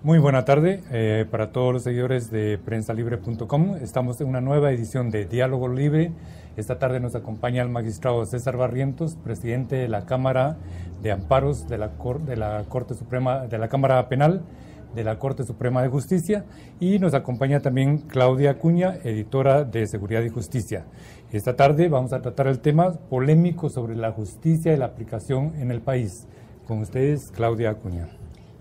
Muy buena tarde para todos los seguidores de prensalibre.com. Estamos en una nueva edición de Diálogo Libre. Esta tarde nos acompaña el magistrado César Barrientos, presidente de la Cámara de Amparos de la Corte Suprema, de la Cámara Penal de la Corte Suprema de Justicia, y nos acompaña también Claudia Acuña, editora de Seguridad y Justicia. Esta tarde vamos a tratar el tema polémico sobre la justicia y la aplicación en el país. Con ustedes, Claudia Acuña.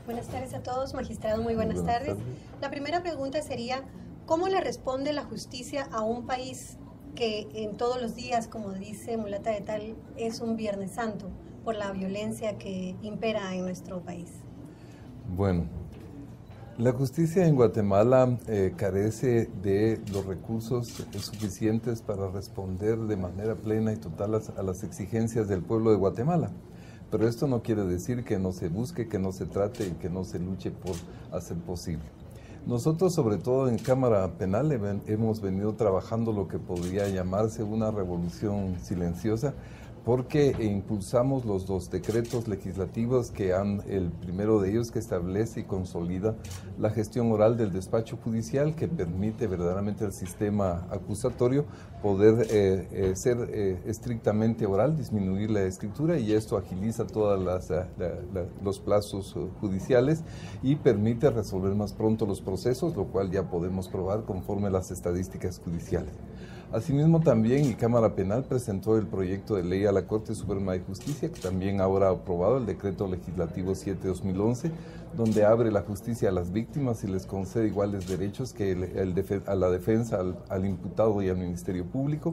Buenas tardes a todos, magistrado, muy buenas tardes. La primera pregunta sería, ¿cómo le responde la justicia a un país que en todos los días, como dice Mulata de Tal, es un Viernes Santo por la violencia que impera en nuestro país? Bueno, la justicia en Guatemala carece de los recursos suficientes para responder de manera plena y total a las exigencias del pueblo de Guatemala. Pero esto no quiere decir que no se busque, que no se trate y que no se luche por hacer posible. Nosotros, sobre todo en Cámara Penal, hemos venido trabajando lo que podría llamarse una revolución silenciosa, porque impulsamos los dos decretos legislativos que el primero de ellos que establece y consolida la gestión oral del despacho judicial, que permite verdaderamente al sistema acusatorio poder ser estrictamente oral, disminuir la escritura, y esto agiliza todos los plazos judiciales y permite resolver más pronto los procesos, lo cual ya podemos probar conforme a las estadísticas judiciales. Asimismo, también la Cámara Penal presentó el proyecto de ley a la Corte Suprema de Justicia, que también ahora ha aprobado el Decreto Legislativo 7/2011, donde abre la justicia a las víctimas y les concede iguales derechos que a la defensa, al imputado y al Ministerio Público.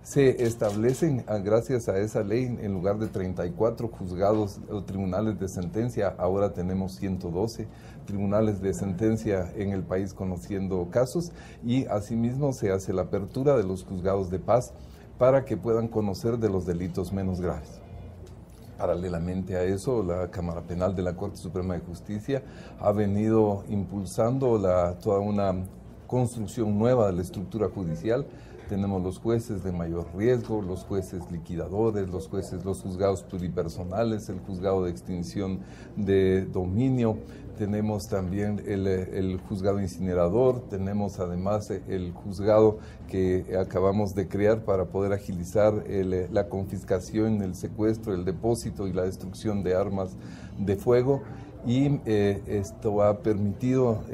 Se establecen, gracias a esa ley, en lugar de 34 juzgados o tribunales de sentencia, ahora tenemos 112 tribunales de sentencia en el país conociendo casos, y asimismo se hace la apertura de los juzgados de paz para que puedan conocer de los delitos menos graves. Paralelamente a eso, la Cámara Penal de la Corte Suprema de Justicia ha venido impulsando toda una construcción nueva de la estructura judicial. Tenemos los jueces de mayor riesgo, los jueces liquidadores, los juzgados pluripersonales, el juzgado de extinción de dominio, tenemos también el juzgado incinerador, tenemos además el juzgado que acabamos de crear para poder agilizar la confiscación, el secuestro, el depósito y la destrucción de armas de fuego. Y esto ha permitido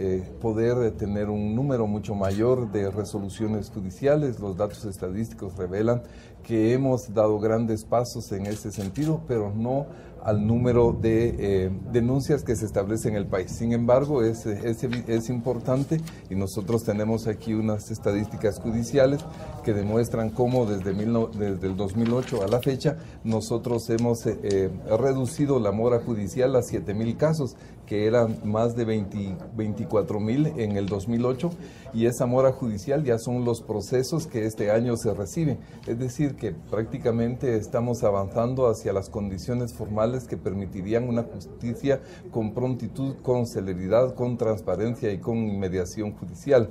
poder tener un número mucho mayor de resoluciones judiciales. Los datos estadísticos revelan que hemos dado grandes pasos en ese sentido, pero no al número de denuncias que se establecen en el país. Sin embargo, es importante, y nosotros tenemos aquí unas estadísticas judiciales que demuestran cómo desde el 2008 a la fecha nosotros hemos reducido la mora judicial a 7,000 casos, que eran más de 24,000 en el 2008, y esa mora judicial ya son los procesos que este año se reciben. Es decir, que prácticamente estamos avanzando hacia las condiciones formales que permitirían una justicia con prontitud, con celeridad, con transparencia y con inmediación judicial.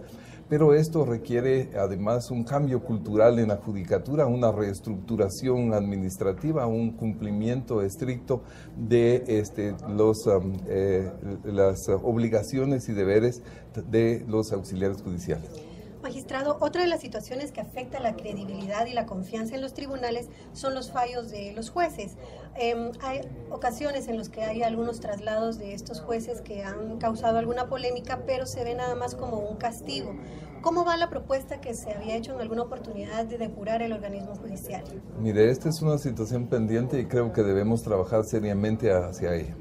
Pero esto requiere además un cambio cultural en la judicatura, una reestructuración administrativa, un cumplimiento estricto de las obligaciones y deberes de los auxiliares judiciales. Magistrado, otra de las situaciones que afecta la credibilidad y la confianza en los tribunales son los fallos de los jueces. Hay ocasiones en las que hay algunos traslados de estos jueces que han causado alguna polémica, pero se ve nada más como un castigo. ¿Cómo va la propuesta que se había hecho en alguna oportunidad de depurar el organismo judicial? Mire, esta es una situación pendiente y creo que debemos trabajar seriamente hacia ella.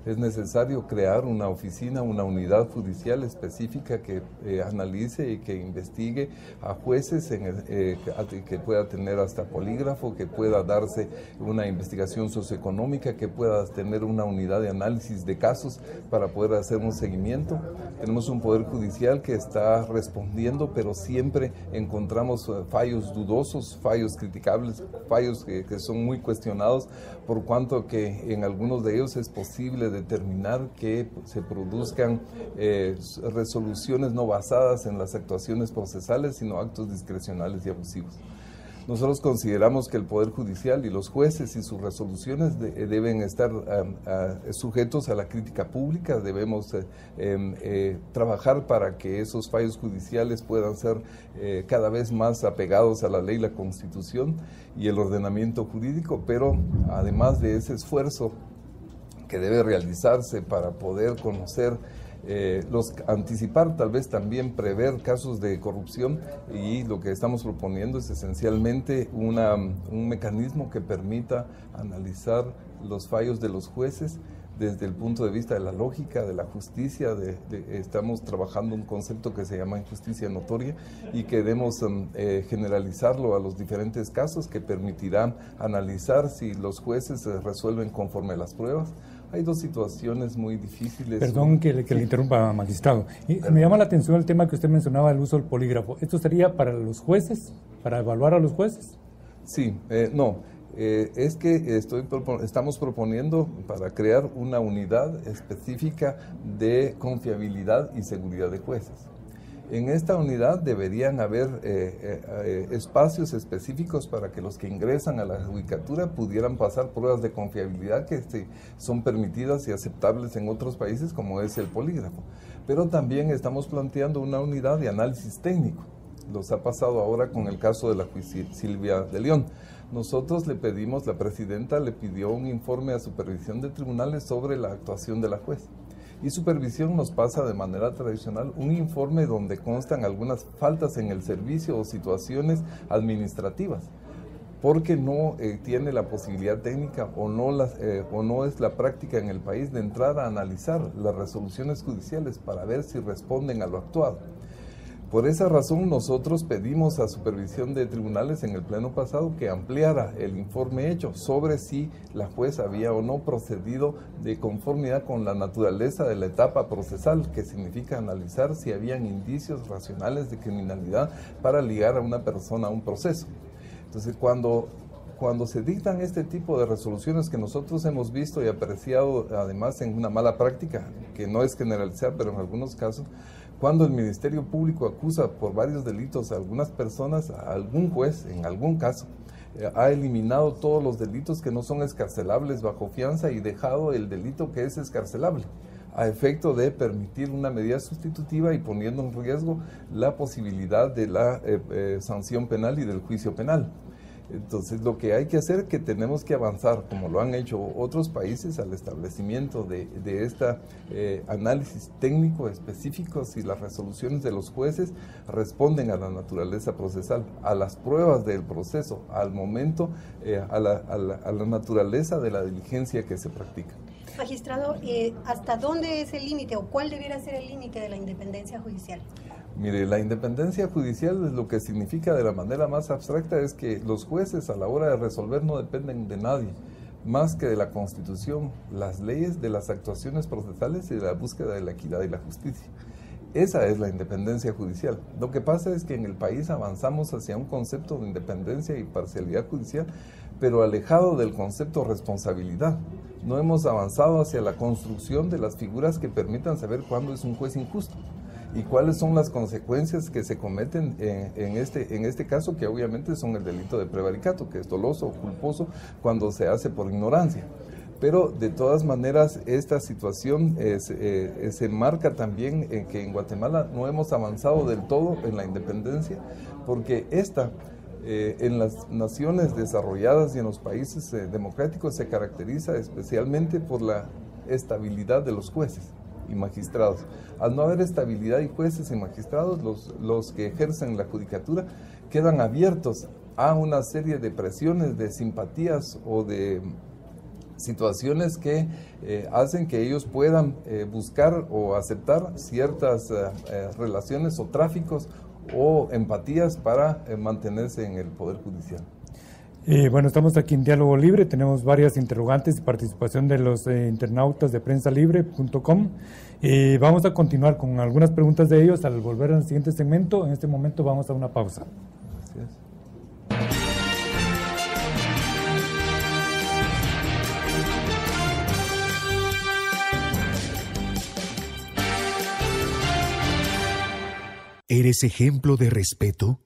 Es necesario crear una oficina, una unidad judicial específica que analice y que investigue a jueces, que pueda tener hasta polígrafo, que pueda darse una investigación socioeconómica, que pueda tener una unidad de análisis de casos para poder hacer un seguimiento. Tenemos un poder judicial que está respondiendo, pero siempre encontramos fallos dudosos, fallos criticables, fallos que son muy cuestionados, por cuanto que en algunos de ellos es posible determinar que se produzcan resoluciones no basadas en las actuaciones procesales, sino actos discrecionales y abusivos. Nosotros consideramos que el Poder Judicial y los jueces y sus resoluciones deben estar sujetos a la crítica pública. Debemos trabajar para que esos fallos judiciales puedan ser cada vez más apegados a la ley, la Constitución y el ordenamiento jurídico, pero además de ese esfuerzo que debe realizarse para poder conocer, anticipar, tal vez también prever casos de corrupción, y lo que estamos proponiendo es esencialmente un mecanismo que permita analizar los fallos de los jueces desde el punto de vista de la lógica, de la justicia. Estamos trabajando un concepto que se llama injusticia notoria y queremos generalizarlo a los diferentes casos, que permitirá analizar si los jueces resuelven conforme a las pruebas. Hay dos situaciones muy difíciles. Perdón que le interrumpa, magistrado. Me llama la atención el tema que usted mencionaba, el uso del polígrafo. ¿Esto sería para los jueces, para evaluar a los jueces? Sí, no. Es que estamos proponiendo para crear una unidad específica de confiabilidad y seguridad de jueces. En esta unidad deberían haber espacios específicos para que los que ingresan a la judicatura pudieran pasar pruebas de confiabilidad que son permitidas y aceptables en otros países, como es el polígrafo. Pero también estamos planteando una unidad de análisis técnico. Los ha pasado ahora con el caso de la juez Silvia de León. Nosotros le pedimos, la presidenta le pidió un informe a supervisión de tribunales sobre la actuación de la juez. Y supervisión nos pasa de manera tradicional un informe donde constan algunas faltas en el servicio o situaciones administrativas, porque no tiene la posibilidad técnica o no es la práctica en el país de entrar a analizar las resoluciones judiciales para ver si responden a lo actuado. Por esa razón nosotros pedimos a supervisión de tribunales en el pleno pasado que ampliara el informe hecho sobre si la juez había o no procedido de conformidad con la naturaleza de la etapa procesal, que significa analizar si habían indicios racionales de criminalidad para ligar a una persona a un proceso. Entonces, cuando se dictan este tipo de resoluciones que nosotros hemos visto y apreciado además en una mala práctica, que no es generalizar, pero en algunos casos, cuando el Ministerio Público acusa por varios delitos a algunas personas, a algún juez, en algún caso, ha eliminado todos los delitos que no son escarcelables bajo fianza y dejado el delito que es escarcelable, a efecto de permitir una medida sustitutiva y poniendo en riesgo la posibilidad de la sanción penal y del juicio penal. Entonces, lo que hay que hacer es que tenemos que avanzar, como lo han hecho otros países, al establecimiento de este análisis técnico específico, si las resoluciones de los jueces responden a la naturaleza procesal, a las pruebas del proceso, al momento, a la naturaleza de la diligencia que se practica. Magistrado, ¿hasta dónde es el límite o cuál debiera ser el límite de la independencia judicial? Mire, la independencia judicial, lo que significa de la manera más abstracta es que los jueces a la hora de resolver no dependen de nadie, más que de la Constitución, las leyes, de las actuaciones procesales y de la búsqueda de la equidad y la justicia. Esa es la independencia judicial. Lo que pasa es que en el país avanzamos hacia un concepto de independencia y parcialidad judicial, pero alejado del concepto de responsabilidad. No hemos avanzado hacia la construcción de las figuras que permitan saber cuándo es un juez injusto y cuáles son las consecuencias que se cometen en este caso, que obviamente son el delito de prevaricato, que es doloso o culposo cuando se hace por ignorancia. Pero de todas maneras esta situación se marca también en que en Guatemala no hemos avanzado del todo en la independencia, porque en las naciones desarrolladas y en los países democráticos se caracteriza especialmente por la estabilidad de los jueces y magistrados. Al no haber estabilidad y jueces y magistrados, los que ejercen la judicatura quedan abiertos a una serie de presiones, de simpatías o de situaciones que hacen que ellos puedan buscar o aceptar ciertas relaciones o tráficos o empatías para mantenerse en el Poder Judicial. Bueno, estamos aquí en Diálogo Libre, tenemos varias interrogantes y participación de los internautas de prensalibre.com. Vamos a continuar con algunas preguntas de ellos al volver al siguiente segmento. En este momento vamos a una pausa. Gracias. ¿Eres ejemplo de respeto?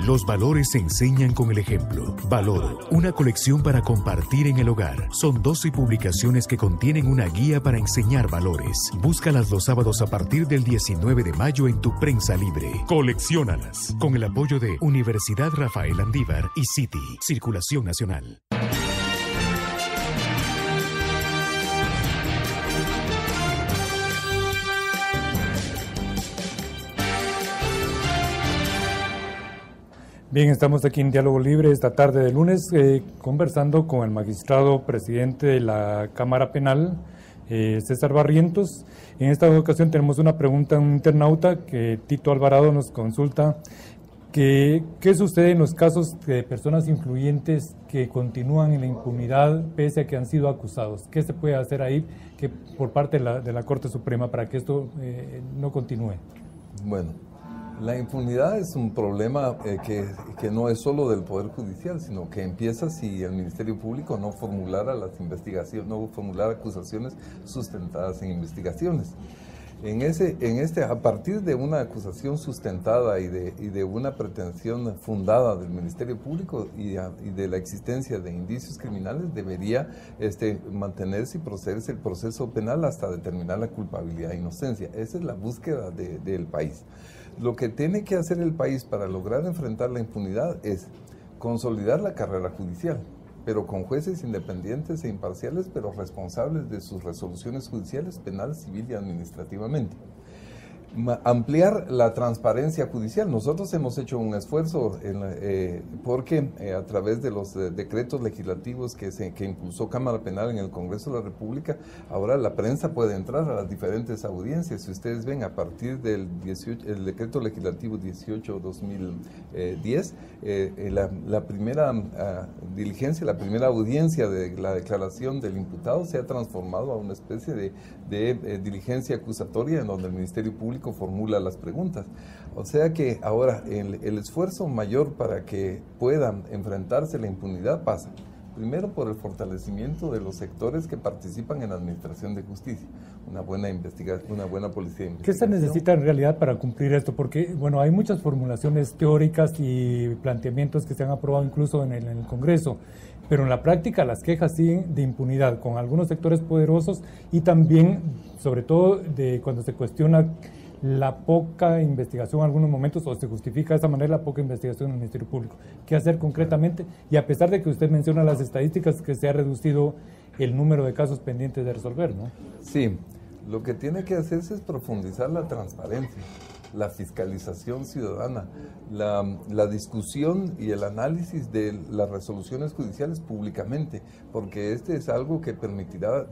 Los valores se enseñan con el ejemplo. Valor, una colección para compartir en el hogar. Son 12 publicaciones que contienen una guía para enseñar valores. Búscalas los sábados a partir del 19 de mayo en tu prensa libre. Colecciónalas. Con el apoyo de Universidad Rafael Andívar y City, Circulación Nacional. Bien, estamos aquí en Diálogo Libre esta tarde de lunes conversando con el magistrado presidente de la Cámara Penal, César Barrientos. En esta ocasión tenemos una pregunta de un internauta que Tito Alvarado nos consulta. ¿Qué sucede en los casos de personas influyentes que continúan en la impunidad pese a que han sido acusados? ¿Qué se puede hacer ahí por parte de la Corte Suprema para que esto no continúe? Bueno, la impunidad es un problema que no es solo del Poder Judicial, sino que empieza si el Ministerio Público no formulara las investigaciones, no formulara acusaciones sustentadas en investigaciones. A partir de una acusación sustentada y de una pretensión fundada del Ministerio Público y de la existencia de indicios criminales, debería mantenerse y procederse el proceso penal hasta determinar la culpabilidad e inocencia. Esa es la búsqueda del país. Lo que tiene que hacer el país para lograr enfrentar la impunidad es consolidar la carrera judicial, pero con jueces independientes e imparciales, pero responsables de sus resoluciones judiciales, penal, civil y administrativamente. Ampliar la transparencia judicial. Nosotros hemos hecho un esfuerzo porque a través de los decretos legislativos que impulsó Cámara Penal en el Congreso de la República, ahora la prensa puede entrar a las diferentes audiencias. Si ustedes ven, a partir del el decreto legislativo 18/2010, la primera diligencia, la primera audiencia de la declaración del imputado se ha transformado a una especie de diligencia acusatoria en donde el Ministerio Público formula las preguntas. O sea que ahora el esfuerzo mayor para que puedan enfrentarse la impunidad pasa primero por el fortalecimiento de los sectores que participan en la administración de justicia, una buena investigación, una buena policía de investigación. ¿Qué se necesita en realidad para cumplir esto? Porque, bueno, hay muchas formulaciones teóricas y planteamientos que se han aprobado incluso en el Congreso, pero en la práctica las quejas siguen de impunidad con algunos sectores poderosos y también, sobre todo, de cuando se cuestiona la poca investigación en algunos momentos, o se justifica de esa manera la poca investigación en el Ministerio Público. ¿Qué hacer concretamente? Y a pesar de que usted menciona las estadísticas, que se ha reducido el número de casos pendientes de resolver, ¿no? Sí, lo que tiene que hacerse es profundizar la transparencia, la fiscalización ciudadana, la discusión y el análisis de las resoluciones judiciales públicamente, porque este es algo que permitirá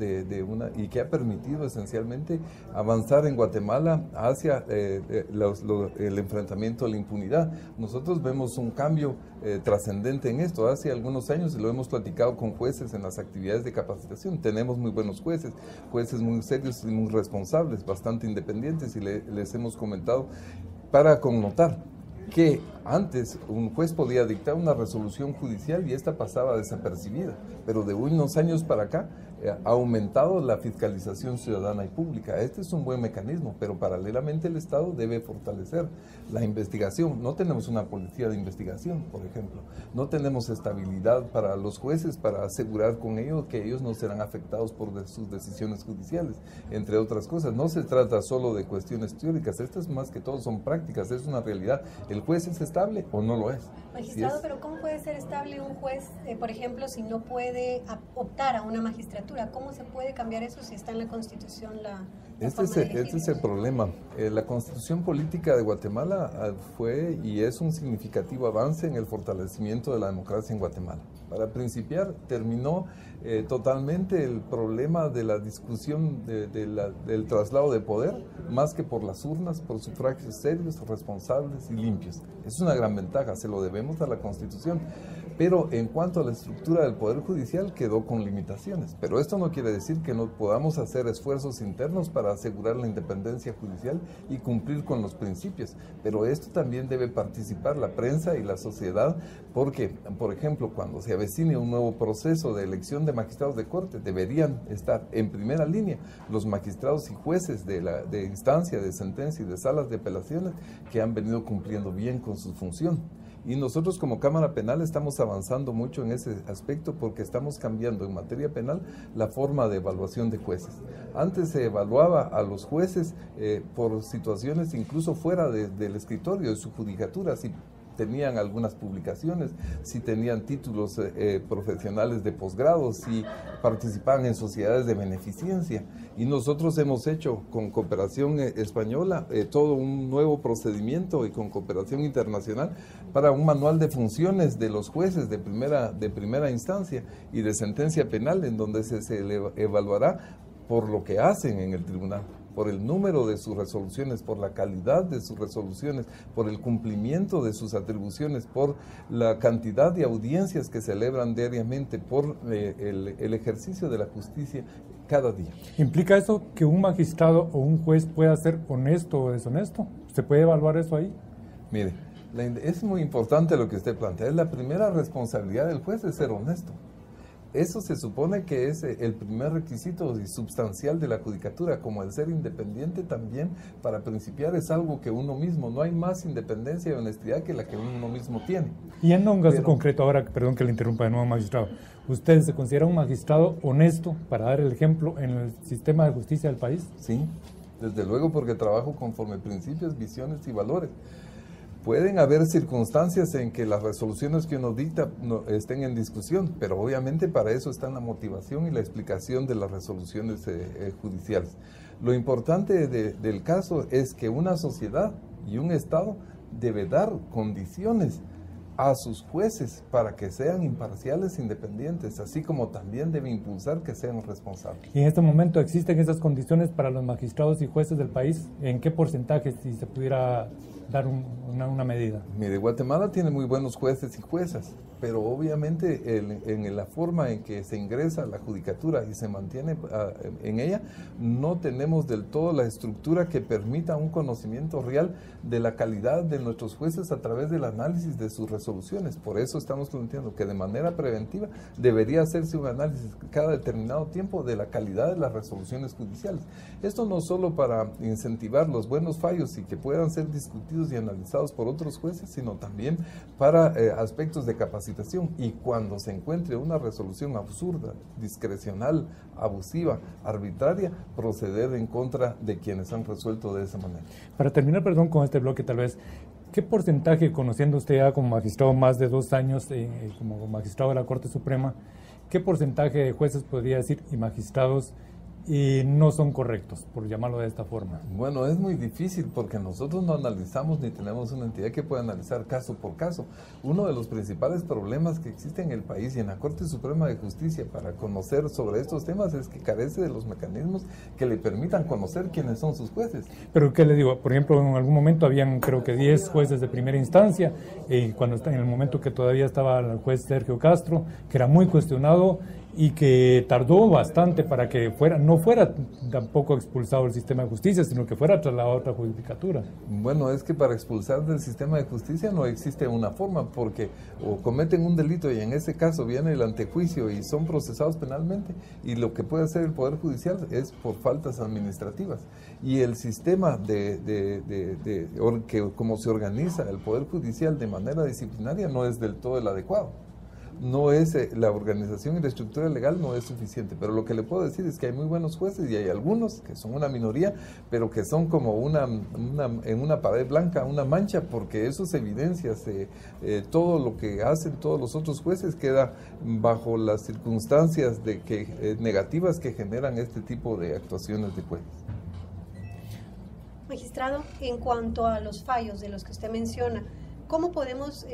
y que ha permitido esencialmente avanzar en Guatemala hacia el enfrentamiento a la impunidad. Nosotros vemos un cambio trascendente en esto. Hace algunos años, y lo hemos platicado con jueces en las actividades de capacitación, tenemos muy buenos jueces muy serios y muy responsables, bastante independientes, y les hemos comentado para connotar que antes un juez podía dictar una resolución judicial y esta pasaba desapercibida, pero de unos años para acá ha aumentado la fiscalización ciudadana y pública. Este es un buen mecanismo, pero paralelamente el Estado debe fortalecer la investigación. No tenemos una policía de investigación, por ejemplo. No tenemos estabilidad para los jueces para asegurar con ellos que ellos no serán afectados por sus decisiones judiciales, entre otras cosas. No se trata solo de cuestiones teóricas, estas más que todo son prácticas, es una realidad. ¿El juez es estable o no lo es? Magistrado, pero ¿cómo puede ser estable un juez, por ejemplo, si no puede optar a una magistratura? ¿Cómo se puede cambiar eso si está en la Constitución Este es el problema. La Constitución Política de Guatemala fue y es un significativo avance en el fortalecimiento de la democracia en Guatemala. Para principiar, terminó totalmente el problema de la discusión del traslado de poder, más que por las urnas, por sufragios serios, responsables y limpios. Es una gran ventaja, se lo debemos a la Constitución. Pero en cuanto a la estructura del Poder Judicial, quedó con limitaciones. Pero esto no quiere decir que no podamos hacer esfuerzos internos para para asegurar la independencia judicial y cumplir con los principios. Pero esto también debe participar la prensa y la sociedad, porque, por ejemplo, cuando se avecine un nuevo proceso de elección de magistrados de corte, deberían estar en primera línea los magistrados y jueces de instancia, de sentencia y de salas de apelaciones que han venido cumpliendo bien con su función. Y nosotros como Cámara Penal estamos avanzando mucho en ese aspecto porque estamos cambiando en materia penal la forma de evaluación de jueces. Antes se evaluaba a los jueces por situaciones incluso fuera del escritorio, de su judicatura, si tenían algunas publicaciones, si tenían títulos profesionales de posgrado, si participaban en sociedades de beneficencia. Y nosotros hemos hecho con cooperación española todo un nuevo procedimiento y con cooperación internacional para un manual de funciones de los jueces de primera instancia y de sentencia penal, en donde se le evaluará por lo que hacen en el tribunal, por el número de sus resoluciones, por la calidad de sus resoluciones, por el cumplimiento de sus atribuciones, por la cantidad de audiencias que celebran diariamente, por el ejercicio de la justicia cada día. ¿Implica eso que un magistrado o un juez pueda ser honesto o deshonesto? ¿Se puede evaluar eso ahí? Mire, es muy importante lo que usted plantea. Es la primera responsabilidad del juez de ser honesto. Eso se supone que es el primer requisito sustancial de la judicatura, como el ser independiente también, para principiar, es algo que uno mismo, no hay más independencia y honestidad que la que uno mismo tiene. Y en un caso concreto, ahora, perdón que le interrumpa de nuevo, magistrado, ¿usted se considera un magistrado honesto, para dar el ejemplo, en el sistema de justicia del país? Sí, desde luego, porque trabajo conforme principios, visiones y valores. Pueden haber circunstancias en que las resoluciones que uno dicta estén en discusión, pero obviamente para eso está la motivación y la explicación de las resoluciones judiciales. Lo importante del caso es que una sociedad y un Estado debe dar condiciones a sus jueces para que sean imparciales e independientes, así como también debe impulsar que sean responsables. ¿Y en este momento existen esas condiciones para los magistrados y jueces del país? ¿En qué porcentaje, si se pudiera dar una medida? Mire, Guatemala tiene muy buenos jueces y juezas, pero obviamente en la forma en que se ingresa a la judicatura y se mantiene en ella, no tenemos del todo la estructura que permita un conocimiento real de la calidad de nuestros jueces a través del análisis de sus resoluciones. Por eso estamos planteando que de manera preventiva debería hacerse un análisis cada determinado tiempo de la calidad de las resoluciones judiciales. Esto no solo para incentivar los buenos fallos y que puedan ser discutidos y analizados por otros jueces, sino también para aspectos de capacitación. Y cuando se encuentre una resolución absurda, discrecional, abusiva, arbitraria, proceder en contra de quienes han resuelto de esa manera. Para terminar, perdón, con este bloque tal vez, ¿qué porcentaje, conociendo usted ya como magistrado más de 2 años, como magistrado de la Corte Suprema, qué porcentaje de jueces podría decir y magistrados y no son correctos, por llamarlo de esta forma? Bueno, es muy difícil porque nosotros no analizamos ni tenemos una entidad que pueda analizar caso por caso. Uno de los principales problemas que existe en el país y en la Corte Suprema de Justicia para conocer sobre estos temas es que carece de los mecanismos que le permitan conocer quiénes son sus jueces. Pero ¿qué le digo? Por ejemplo, en algún momento habían creo que 10 jueces de primera instancia, y cuando está en el momento que todavía estaba el juez Sergio Castro, que era muy cuestionado y que tardó bastante para que no fuera tampoco expulsado del sistema de justicia, sino que fuera trasladado a otra judicatura. Bueno, es que para expulsar del sistema de justicia no existe una forma, porque o cometen un delito y en ese caso viene el antejuicio y son procesados penalmente, y lo que puede hacer el Poder Judicial es por faltas administrativas. Y el sistema que como se organiza el Poder Judicial de manera disciplinaria no es del todo el adecuado. No es la organización y la estructura legal no es suficiente, pero lo que le puedo decir es que hay muy buenos jueces y hay algunos que son una minoría, pero que son como en una pared blanca, una mancha, porque esos evidencias, todo lo que hacen todos los otros jueces queda bajo las circunstancias negativas que generan este tipo de actuaciones de jueces. Magistrado, en cuanto a los fallos de los que usted menciona, ¿cómo podemos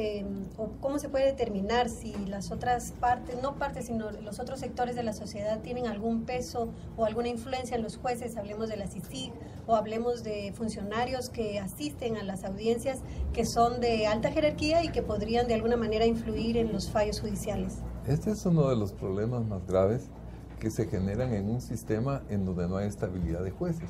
o cómo se puede determinar si las otras sino los otros sectores de la sociedad tienen algún peso o alguna influencia en los jueces? Hablemos de la CICIG o hablemos de funcionarios que asisten a las audiencias que son de alta jerarquía y que podrían de alguna manera influir en los fallos judiciales. Este es uno de los problemas más graves que se generan en un sistema en donde no hay estabilidad de jueces.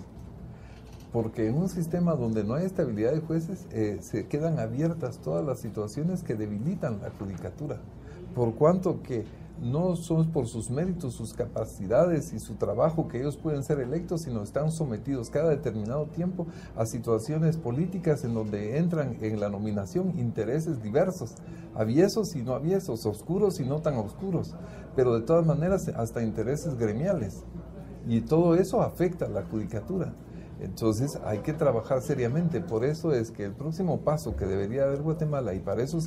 porque en un sistema donde no hay estabilidad de jueces, se quedan abiertas todas las situaciones que debilitan la judicatura, por cuanto que no son por sus méritos, sus capacidades y su trabajo que ellos pueden ser electos, sino están sometidos cada determinado tiempo a situaciones políticas en donde entran en la nominación intereses diversos, aviesos y no aviesos, oscuros y no tan oscuros, pero de todas maneras hasta intereses gremiales, y todo eso afecta a la judicatura. Entonces hay que trabajar seriamente. Por eso es que el próximo paso que debería haber Guatemala, y para eso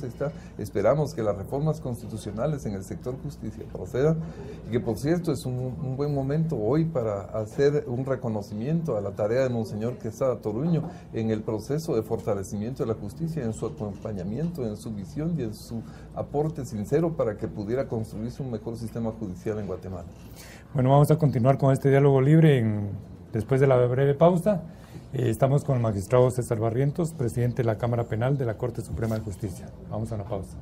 esperamos que las reformas constitucionales en el sector justicia procedan, y que por cierto es un buen momento hoy para hacer un reconocimiento a la tarea de Monseñor Quesada Toruño en el proceso de fortalecimiento de la justicia, en su acompañamiento, en su visión y en su aporte sincero para que pudiera construirse un mejor sistema judicial en Guatemala. Bueno, vamos a continuar con este diálogo libre después de la breve pausa. Estamos con el magistrado César Barrientos, presidente de la Cámara Penal de la Corte Suprema de Justicia. Vamos a una pausa.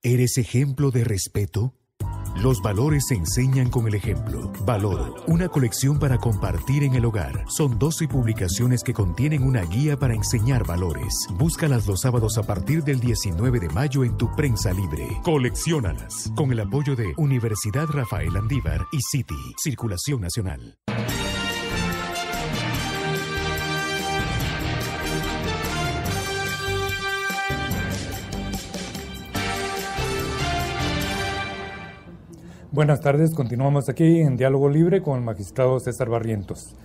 ¿Eres ejemplo de respeto? Los valores se enseñan con el ejemplo. Valor, una colección para compartir en el hogar. Son 12 publicaciones que contienen una guía para enseñar valores. Búscalas los sábados a partir del 19 de mayo en tu prensa libre. Colecciónalas. Con el apoyo de Universidad Rafael Andívar y City, Circulación Nacional. Buenas tardes, continuamos aquí en Diálogo Libre con el magistrado César Barrientos.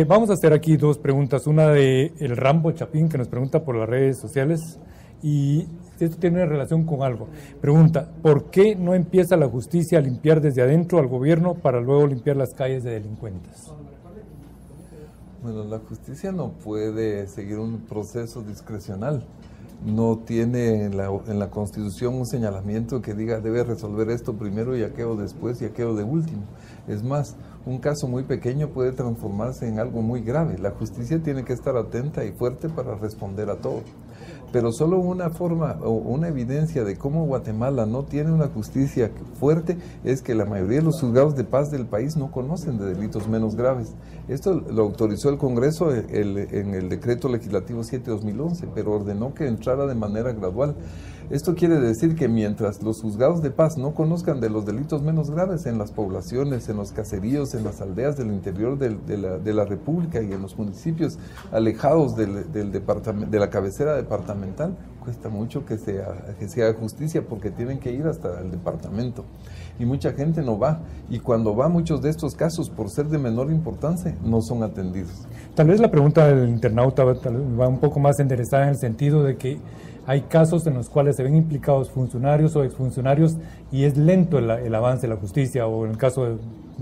Vamos a hacer aquí dos preguntas, una de el Rambo Chapín, que nos pregunta por las redes sociales, y esto tiene una relación con algo. Pregunta, ¿por qué no empieza la justicia a limpiar desde adentro al gobierno para luego limpiar las calles de delincuentes? Bueno, la justicia no puede seguir un proceso discrecional. No tiene en la Constitución un señalamiento que diga debe resolver esto primero y aquello después y aquello de último. Es más, un caso muy pequeño puede transformarse en algo muy grave. La justicia tiene que estar atenta y fuerte para responder a todo. Pero solo una forma o una evidencia de cómo Guatemala no tiene una justicia fuerte es que la mayoría de los juzgados de paz del país no conocen de delitos menos graves. Esto lo autorizó el Congreso en el decreto legislativo 7/2011, pero ordenó que entrara de manera gradual. Esto quiere decir que mientras los juzgados de paz no conozcan de los delitos menos graves en las poblaciones, en los caseríos, en las aldeas del interior de la República y en los municipios alejados de la cabecera departamental, cuesta mucho que se haga justicia porque tienen que ir hasta el departamento. Y mucha gente no va. Y cuando va, muchos de estos casos, por ser de menor importancia, no son atendidos. Tal vez la pregunta del internauta va un poco más enderezada en el sentido de que hay casos en los cuales se ven implicados funcionarios o exfuncionarios y es lento el avance de la justicia, o en el caso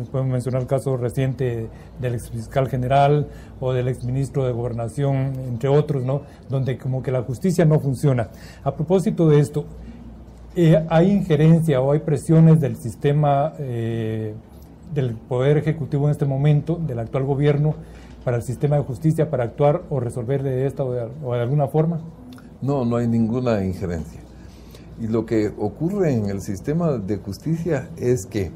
podemos mencionar el caso reciente del exfiscal general o del exministro de Gobernación, entre otros, ¿no? Donde como que la justicia no funciona. A propósito de esto, ¿hay injerencia o hay presiones del sistema del Poder Ejecutivo en este momento, del actual gobierno, para el sistema de justicia para actuar o resolver de esta o de alguna forma? No, no hay ninguna injerencia. Y lo que ocurre en el sistema de justicia es que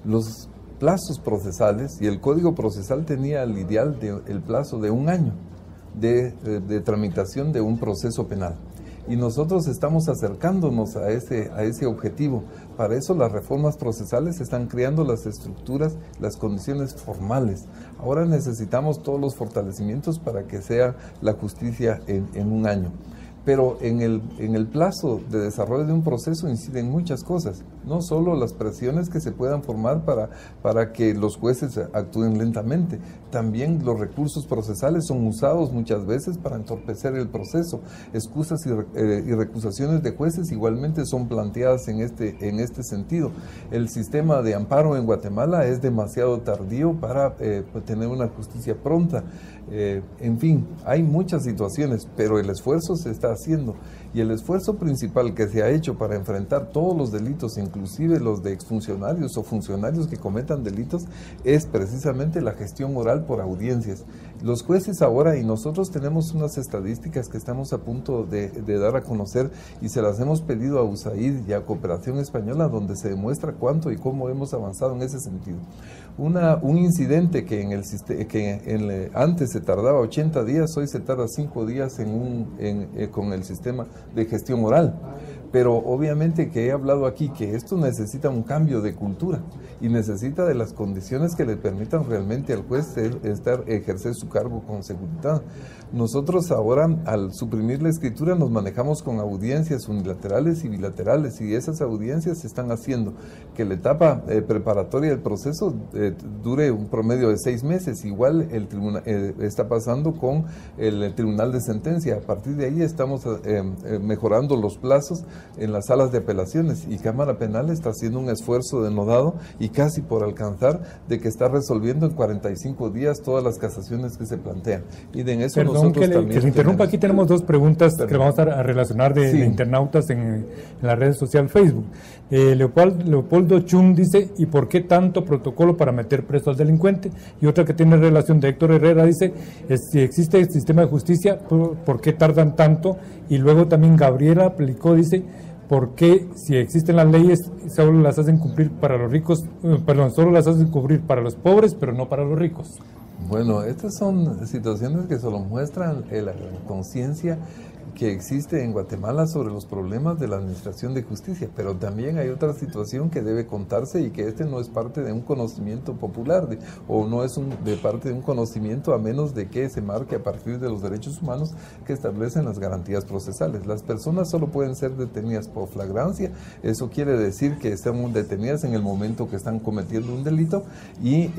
los plazos procesales, y el Código Procesal tenía el ideal del plazo de 1 año de tramitación de un proceso penal. Y nosotros estamos acercándonos a ese objetivo. Para eso las reformas procesales están creando las estructuras, las condiciones formales. Ahora necesitamos todos los fortalecimientos para que sea la justicia en 1 año. Pero en el plazo de desarrollo de un proceso inciden muchas cosas, no solo las presiones que se puedan formar para que los jueces actúen lentamente, también los recursos procesales son usados muchas veces para entorpecer el proceso. Excusas y recusaciones de jueces igualmente son planteadas en este sentido. El sistema de amparo en Guatemala es demasiado tardío para tener una justicia pronta. En fin, hay muchas situaciones, pero el esfuerzo se está haciendo, y el esfuerzo principal que se ha hecho para enfrentar todos los delitos, inclusive los de exfuncionarios o funcionarios que cometan delitos, es precisamente la gestión oral general por audiencias. Los jueces ahora, y nosotros tenemos unas estadísticas que estamos a punto de dar a conocer y se las hemos pedido a USAID y a Cooperación Española, donde se demuestra cuánto y cómo hemos avanzado en ese sentido. Un incidente que antes se tardaba 80 días, hoy se tarda 5 días con el sistema de gestión oral. Pero obviamente que he hablado aquí que esto necesita un cambio de cultura y necesita de las condiciones que le permitan realmente al juez ejercer su cargo con seguridad. Nosotros ahora, al suprimir la escritura, nos manejamos con audiencias unilaterales y bilaterales, y esas audiencias están haciendo que la etapa preparatoria del proceso dure un promedio de 6 meses. Igual el tribunal está pasando con el tribunal de sentencia. A partir de ahí estamos mejorando los plazos en las salas de apelaciones, y Cámara Penal está haciendo un esfuerzo denodado y casi por alcanzar de que está resolviendo en 45 días todas las casaciones que se plantean. Y de eso nosotros también que se interrumpa, aquí tenemos 2 preguntas que vamos a relacionar de internautas en la red social Facebook. Leopoldo Chung dice, ¿y por qué tanto protocolo para meter preso al delincuente? Y otra que tiene relación de Héctor Herrera dice, si existe el sistema de justicia, ¿por qué tardan tanto? Y luego también Gabriela aplicó, dice, ¿por qué si existen las leyes solo las hacen cumplir para los ricos, solo las hacen cumplir para los pobres, pero no para los ricos? Bueno, estas son situaciones que solo muestran la conciencia que existe en Guatemala sobre los problemas de la administración de justicia, pero también hay otra situación que debe contarse, y que no es parte de un conocimiento popular o no es parte de un conocimiento, a menos de que se marque a partir de los derechos humanos que establecen las garantías procesales. Las personas solo pueden ser detenidas por flagrancia. Eso quiere decir que están detenidas en el momento que están cometiendo un delito, y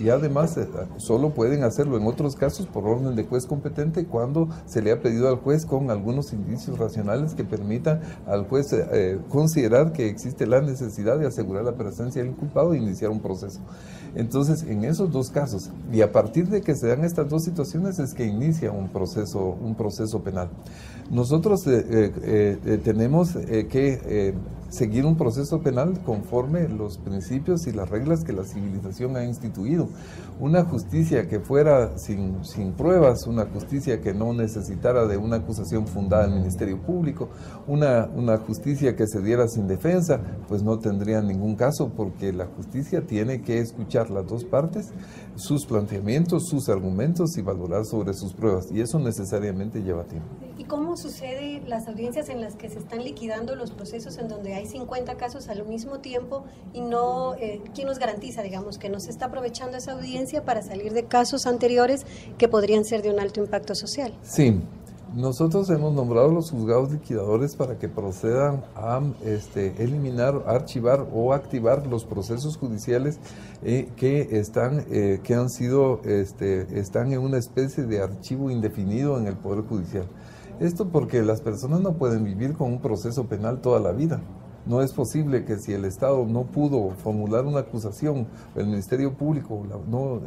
además solo pueden hacerlo en otros casos por orden de juez competente, cuando se le ha pedido al juez con algunos indicios racionales que permitan al juez considerar que existe la necesidad de asegurar la presencia del inculpado e iniciar un proceso. Entonces, en esos 2 casos, y a partir de que se dan estas 2 situaciones, es que inicia un proceso penal. Nosotros tenemos que seguir un proceso penal conforme los principios y las reglas que la civilización ha instituido. Una justicia que fuera sin pruebas, una justicia que no necesitara de una acusación fundada en el Ministerio Público, una justicia que se diera sin defensa, pues no tendría ningún caso, porque la justicia tiene que escuchar las 2 partes, sus planteamientos, sus argumentos, y valorar sobre sus pruebas, y eso necesariamente lleva tiempo. ¿Y cómo sucede las audiencias en las que se están liquidando los procesos, en donde hay 50 casos al mismo tiempo, y no, quién nos garantiza, digamos, que no se está aprovechando esa audiencia para salir de casos anteriores que podrían ser de un alto impacto social? Sí. Nosotros hemos nombrado los juzgados liquidadores para que procedan a eliminar, archivar o activar los procesos judiciales que están en una especie de archivo indefinido en el Poder Judicial. Esto porque las personas no pueden vivir con un proceso penal toda la vida. No es posible que si el Estado no pudo formular una acusación, el Ministerio Público no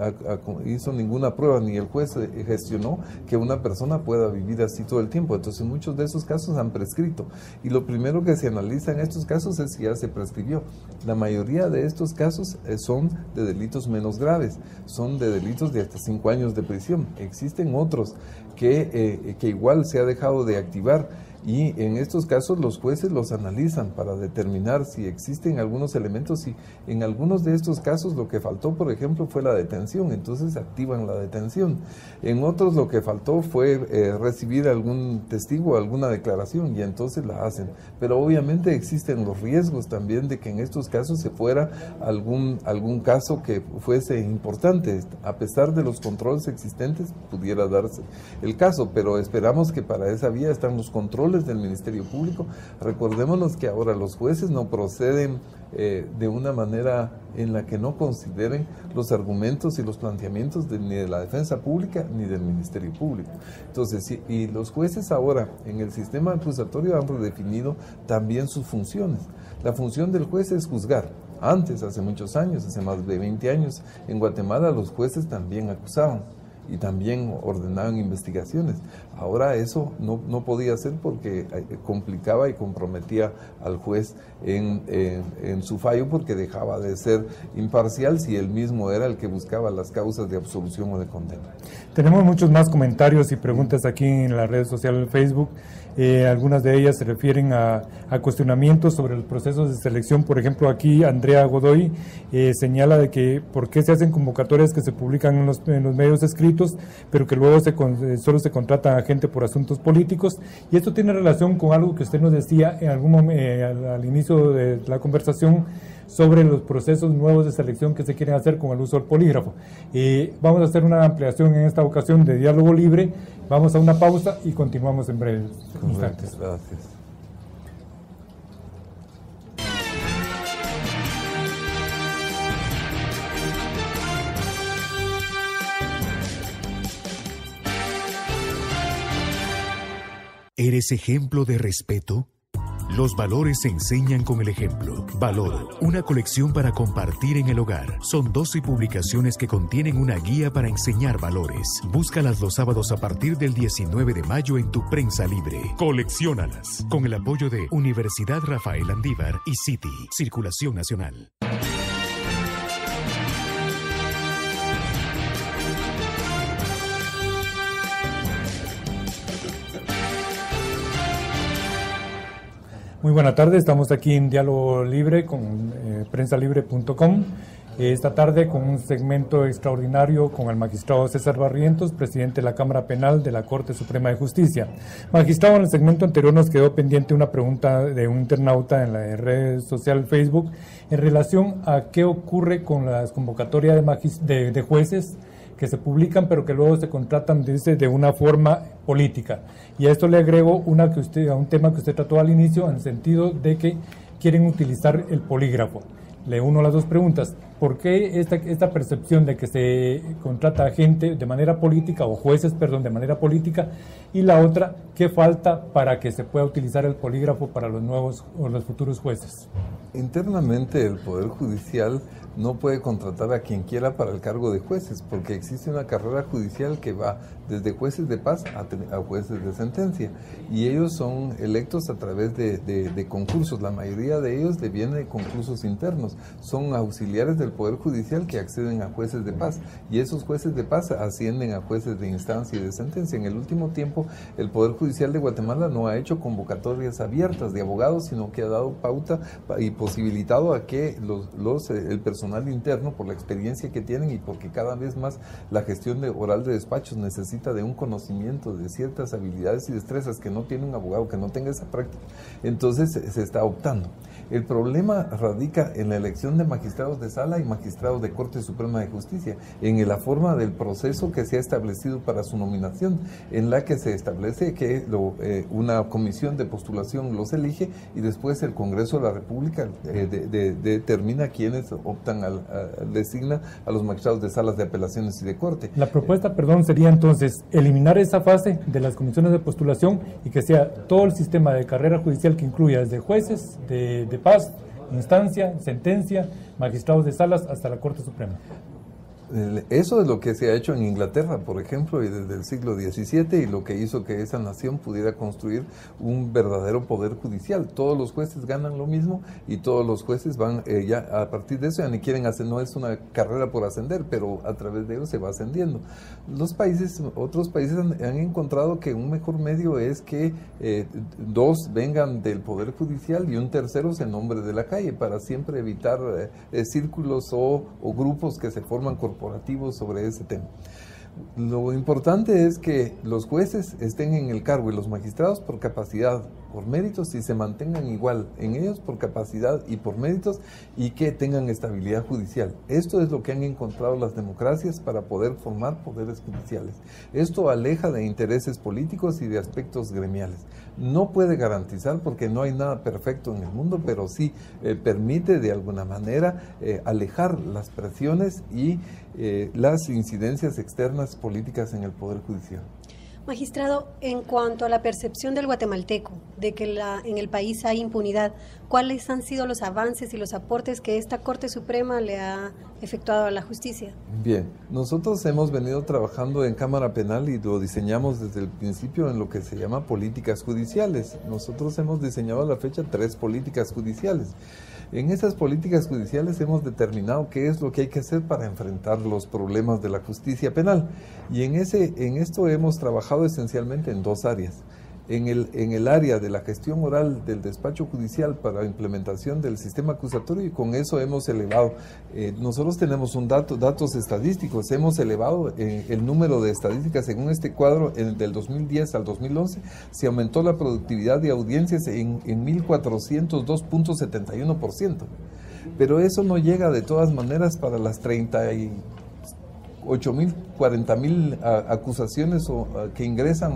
hizo ninguna prueba, ni el juez gestionó, que una persona pueda vivir así todo el tiempo. Entonces muchos de esos casos han prescrito, y lo primero que se analiza en estos casos es si ya se prescribió. La mayoría de estos casos son de delitos menos graves, son de delitos de hasta 5 años de prisión. Existen otros que igual se ha dejado de activar, y en estos casos los jueces los analizan para determinar si existen algunos elementos, y en algunos de estos casos lo que faltó, por ejemplo, fue la detención, entonces activan la detención. En otros lo que faltó fue recibir algún testigo, alguna declaración, y entonces la hacen. Pero obviamente existen los riesgos también de que en estos casos se fuera algún caso que fuese importante. A pesar de los controles existentes, pudiera darse el caso, pero esperamos que para esa vía están los controles del Ministerio Público. Recordémonos que ahora los jueces no proceden de una manera en la que no consideren los argumentos y los planteamientos ni de la defensa pública ni del Ministerio Público. Entonces, y los jueces ahora en el sistema acusatorio han redefinido también sus funciones. La función del juez es juzgar. Antes, hace muchos años, hace más de 20 años, en Guatemala los jueces también acusaban. y también ordenaban investigaciones. Ahora eso no podía ser porque complicaba y comprometía al juez en su fallo, porque dejaba de ser imparcial si él mismo era el que buscaba las causas de absolución o de condena. Tenemos muchos más comentarios y preguntas aquí en la red social Facebook. Algunas de ellas se refieren a cuestionamientos sobre los procesos de selección. Por ejemplo, aquí Andrea Godoy señala de que por qué se hacen convocatorias que se publican en los medios escritos, pero que luego solo se contratan a gente por asuntos políticos. Y esto tiene relación con algo que usted nos decía en algún momento, al inicio de la conversación, sobre los procesos nuevos de selección que se quieren hacer con el uso del polígrafo. Vamos a hacer una ampliación en esta ocasión de Diálogo Libre. Vamos a una pausa y continuamos en breves instantes. Gracias. ¿Eres ejemplo de respeto? Los valores se enseñan con el ejemplo. Valor, una colección para compartir en el hogar. Son 12 publicaciones que contienen una guía para enseñar valores. Búscalas los sábados a partir del 19 de mayo en tu prensa libre. Colecciónalas. Con el apoyo de Universidad Rafael Andívar y City, Circulación Nacional. Muy buena tarde, estamos aquí en Diálogo Libre con prensalibre.com. Esta tarde con un segmento extraordinario con el magistrado César Barrientos, presidente de la Cámara Penal de la Corte Suprema de Justicia. Magistrado, en el segmento anterior nos quedó pendiente una pregunta de un internauta en la red social Facebook en relación a qué ocurre con las convocatorias de jueces que se publican pero que luego se contratan de una forma política. Y a esto le agrego a un tema que usted trató al inicio, en el sentido de que quieren utilizar el polígrafo. Le uno las dos preguntas. ¿Por qué esta percepción de que se contrata a gente de manera política, o jueces, perdón, de manera política? Y la otra, ¿qué falta para que se pueda utilizar el polígrafo para los nuevos o los futuros jueces? Internamente el Poder Judicial no puede contratar a quien quiera para el cargo de jueces, porque existe una carrera judicial que va desde jueces de paz a jueces de sentencia, y ellos son electos a través de concursos. La mayoría de ellos vienen de concursos internos, son auxiliares del Poder Judicial que acceden a jueces de paz, y esos jueces de paz ascienden a jueces de instancia y de sentencia. En el último tiempo el Poder Judicial de Guatemala no ha hecho convocatorias abiertas de abogados, sino que ha dado pauta y posibilitado a que el personal interno, por la experiencia que tienen y porque cada vez más la gestión oral de despachos necesita de un conocimiento de ciertas habilidades y destrezas que no tiene un abogado que no tenga esa práctica, entonces se está optando. El problema radica en la elección de magistrados de sala y magistrados de Corte Suprema de Justicia, en la forma del proceso que se ha establecido para su nominación, en la que se establece que una comisión de postulación los elige y después el Congreso de la República determina quiénes optan, designa a los magistrados de salas de apelaciones y de corte. La propuesta, sería entonces eliminar esa fase de las comisiones de postulación y que sea todo el sistema de carrera judicial que incluya desde jueces de paz, instancia, sentencia, magistrados de salas hasta la Corte Suprema. Eso es lo que se ha hecho en Inglaterra, por ejemplo, y desde el siglo XVII, y lo que hizo que esa nación pudiera construir un verdadero poder judicial. Todos los jueces ganan lo mismo y todos los jueces van ya a partir de eso, ya ni quieren hacer, no es una carrera por ascender, pero a través de ello se va ascendiendo. Otros países han encontrado que un mejor medio es que dos vengan del poder judicial y un tercero se nombre de la calle, para siempre evitar círculos o grupos que se forman corporativos sobre ese tema. Lo importante es que los jueces estén en el cargo y los magistrados por capacidad, por méritos, y se mantengan igual en ellos por capacidad y por méritos, y que tengan estabilidad judicial. Esto es lo que han encontrado las democracias para poder formar poderes judiciales. Esto aleja de intereses políticos y de aspectos gremiales. No puede garantizar, porque no hay nada perfecto en el mundo, pero sí permite de alguna manera alejar las presiones y las incidencias externas políticas en el Poder Judicial. Magistrado, en cuanto a la percepción del guatemalteco de que en el país hay impunidad, ¿cuáles han sido los avances y los aportes que esta Corte Suprema le ha efectuado a la justicia? Bien, nosotros hemos venido trabajando en Cámara Penal y lo diseñamos desde el principio en lo que se llama políticas judiciales. Nosotros hemos diseñado a la fecha 3 políticas judiciales. En esas políticas judiciales hemos determinado qué es lo que hay que hacer para enfrentar los problemas de la justicia penal. Y en esto hemos trabajado esencialmente en 2 áreas. En el área de la gestión oral del despacho judicial para la implementación del sistema acusatorio, y con eso hemos elevado, nosotros tenemos datos estadísticos, hemos elevado el número de estadísticas según este cuadro del 2010 al 2011, se aumentó la productividad de audiencias en 1.402.71%, pero eso no llega de todas maneras para las 38.000, 40.000 acusaciones que ingresan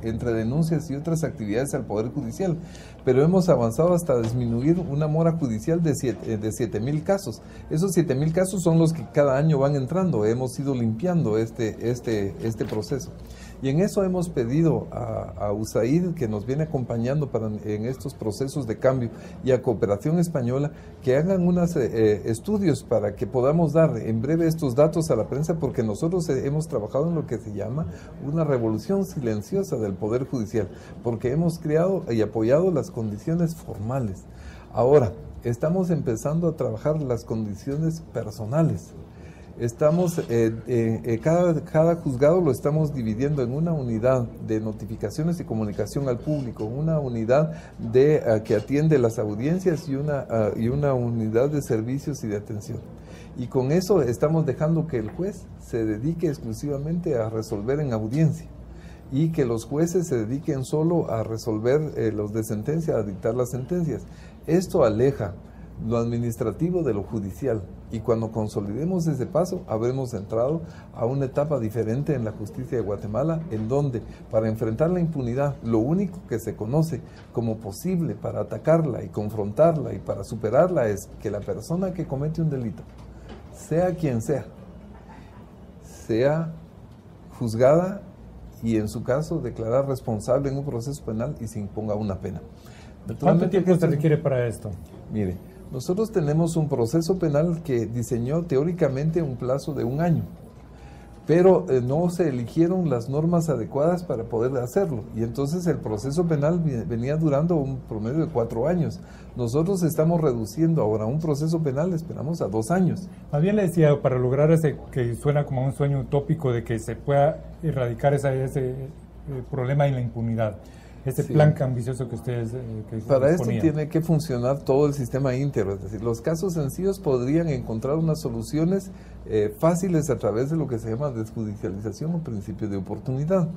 entre denuncias y otras actividades al Poder Judicial, pero hemos avanzado hasta disminuir una mora judicial de 7.000 casos. Esos 7.000 casos son los que cada año van entrando, hemos ido limpiando este proceso. Y en eso hemos pedido a USAID, que nos viene acompañando en estos procesos de cambio, y a Cooperación Española, que hagan unos estudios para que podamos dar en breve estos datos a la prensa, porque nosotros hemos trabajado en lo que se llama una revolución silenciosa del Poder Judicial, porque hemos creado y apoyado las condiciones formales. Ahora, estamos empezando a trabajar las condiciones personales. Estamos, cada juzgado lo estamos dividiendo en una unidad de notificaciones y comunicación al público, una unidad que atiende las audiencias y una unidad de servicios y de atención. Y con eso estamos dejando que el juez se dedique exclusivamente a resolver en audiencia y que los jueces se dediquen solo a resolver los de sentencia, a dictar las sentencias. Esto aleja lo administrativo de lo judicial, y cuando consolidemos ese paso habremos entrado a una etapa diferente en la justicia de Guatemala, en donde para enfrentar la impunidad lo único que se conoce como posible para atacarla y confrontarla y para superarla es que la persona que comete un delito, sea quien sea juzgada y en su caso declarar responsable en un proceso penal y se imponga una pena. ¿Cuánto tiempo se requiere para esto? Mire, nosotros tenemos un proceso penal que diseñó teóricamente un plazo de 1 año, pero no se eligieron las normas adecuadas para poder hacerlo, y entonces el proceso penal venía durando un promedio de 4 años. Nosotros estamos reduciendo ahora un proceso penal, esperamos a 2 años. Más bien le decía, para lograr ese que suena como un sueño utópico de que se pueda erradicar ese problema en la impunidad. Ese plan ambicioso que ustedes para esto tiene que funcionar todo el sistema íntegro, es decir, los casos sencillos podrían encontrar unas soluciones fáciles a través de lo que se llama desjudicialización o principio de oportunidad,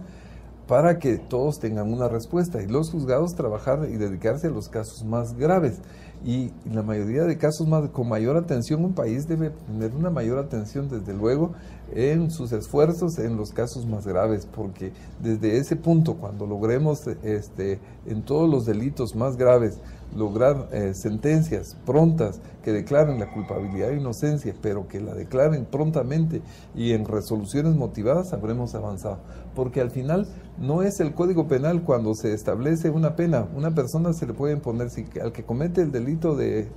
para que todos tengan una respuesta y los juzgados trabajar y dedicarse a los casos más graves. Y la mayoría de casos con mayor atención, un país debe tener una mayor atención desde luego en sus esfuerzos en los casos más graves, porque desde ese punto, cuando logremos en todos los delitos más graves lograr sentencias prontas que declaren la culpabilidad e inocencia, pero que la declaren prontamente y en resoluciones motivadas, habremos avanzado. Porque al final no es el Código Penal cuando se establece una pena, una persona se le puede imponer, al que comete el delito de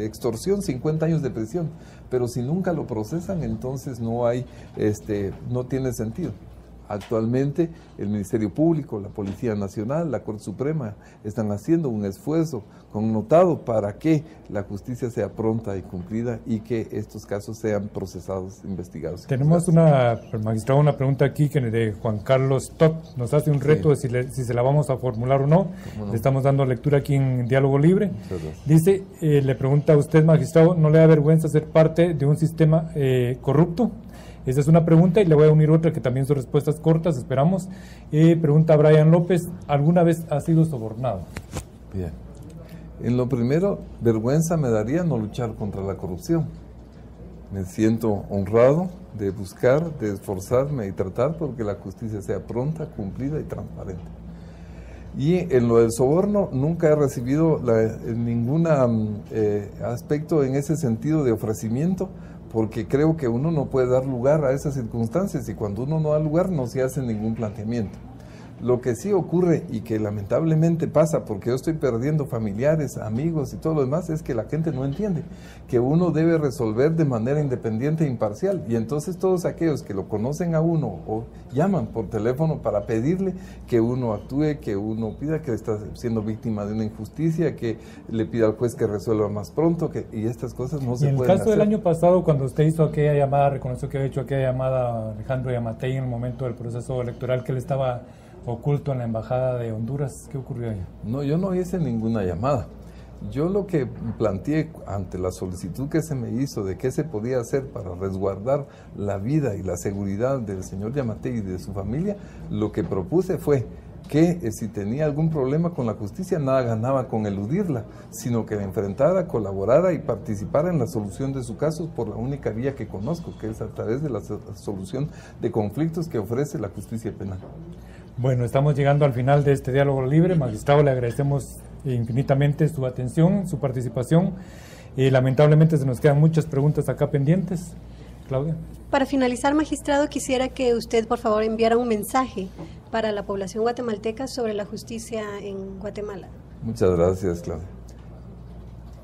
extorsión, 50 años de prisión, pero si nunca lo procesan, entonces no tiene sentido. Actualmente el Ministerio Público, la Policía Nacional, la Corte Suprema están haciendo un esfuerzo connotado para que la justicia sea pronta y cumplida y que estos casos sean procesados, investigados. Tenemos magistrado, una pregunta aquí que de Juan Carlos Top, nos hace un reto de si se la vamos a formular o no. Le estamos dando lectura aquí en Diálogo Libre. Dice, le pregunta a usted, magistrado, ¿no le da vergüenza ser parte de un sistema corrupto? Esa es una pregunta y le voy a unir otra que también son respuestas cortas, esperamos. Pregunta Brian López, ¿alguna vez ha sido sobornado? Bien. En lo primero, vergüenza me daría no luchar contra la corrupción. Me siento honrado de buscar, de esforzarme y tratar porque la justicia sea pronta, cumplida y transparente. Y en lo del soborno nunca he recibido ningún aspecto en ese sentido de ofrecimiento, porque creo que uno no puede dar lugar a esas circunstancias y cuando uno no da lugar no se hace ningún planteamiento. Lo que sí ocurre y que lamentablemente pasa, porque yo estoy perdiendo familiares, amigos y todo lo demás, es que la gente no entiende que uno debe resolver de manera independiente e imparcial. Y entonces todos aquellos que lo conocen a uno o llaman por teléfono para pedirle que uno actúe, que uno pida que está siendo víctima de una injusticia, que le pida al juez que resuelva más pronto, y estas cosas no se pueden hacer. En el caso del año pasado, cuando usted hizo aquella llamada, reconoció que había hecho aquella llamada a Alejandro Yamatei en el momento del proceso electoral, que él estaba oculto en la embajada de Honduras. ¿Qué ocurrió ahí? No, yo no hice ninguna llamada. Yo lo que planteé ante la solicitud que se me hizo de qué se podía hacer para resguardar la vida y la seguridad del señor Yamatei y de su familia, lo que propuse fue que si tenía algún problema con la justicia, nada ganaba con eludirla, sino que la enfrentara, colaborara y participara en la solución de su caso por la única vía que conozco, que es a través de la solución de conflictos que ofrece la justicia penal. Bueno, estamos llegando al final de este diálogo libre. Magistrado, le agradecemos infinitamente su atención, su participación. Lamentablemente se nos quedan muchas preguntas acá pendientes. Claudia. Para finalizar, magistrado, quisiera que usted, por favor, enviara un mensaje para la población guatemalteca sobre la justicia en Guatemala. Muchas gracias, Claudia.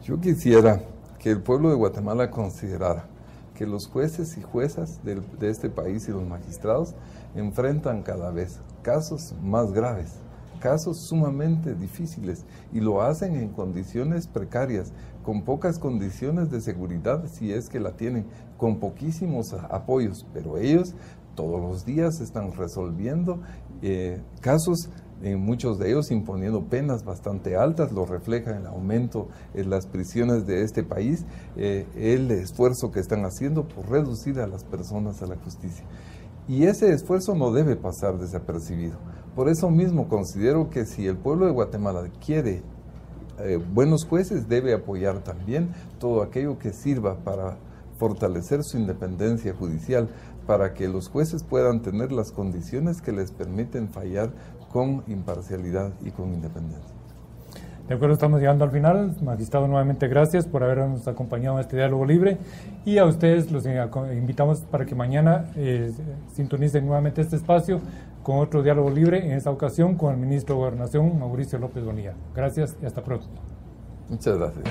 Yo quisiera que el pueblo de Guatemala considerara que los jueces y juezas de este país y los magistrados enfrentan cada vez casos más graves, casos sumamente difíciles, y lo hacen en condiciones precarias, con pocas condiciones de seguridad, si es que la tienen, con poquísimos apoyos, pero ellos todos los días están resolviendo casos, muchos de ellos imponiendo penas bastante altas. Lo refleja el aumento en las prisiones de este país, el esfuerzo que están haciendo por reducir a las personas a la justicia. Y ese esfuerzo no debe pasar desapercibido. Por eso mismo considero que si el pueblo de Guatemala quiere buenos jueces, debe apoyar también todo aquello que sirva para fortalecer su independencia judicial, para que los jueces puedan tener las condiciones que les permiten fallar con imparcialidad y con independencia. De acuerdo, estamos llegando al final. Magistrado, nuevamente gracias por habernos acompañado en este diálogo libre, y a ustedes los invitamos para que mañana sintonicen nuevamente este espacio con otro diálogo libre, en esta ocasión con el ministro de Gobernación, Mauricio López Bonilla. Gracias y hasta pronto. Muchas gracias.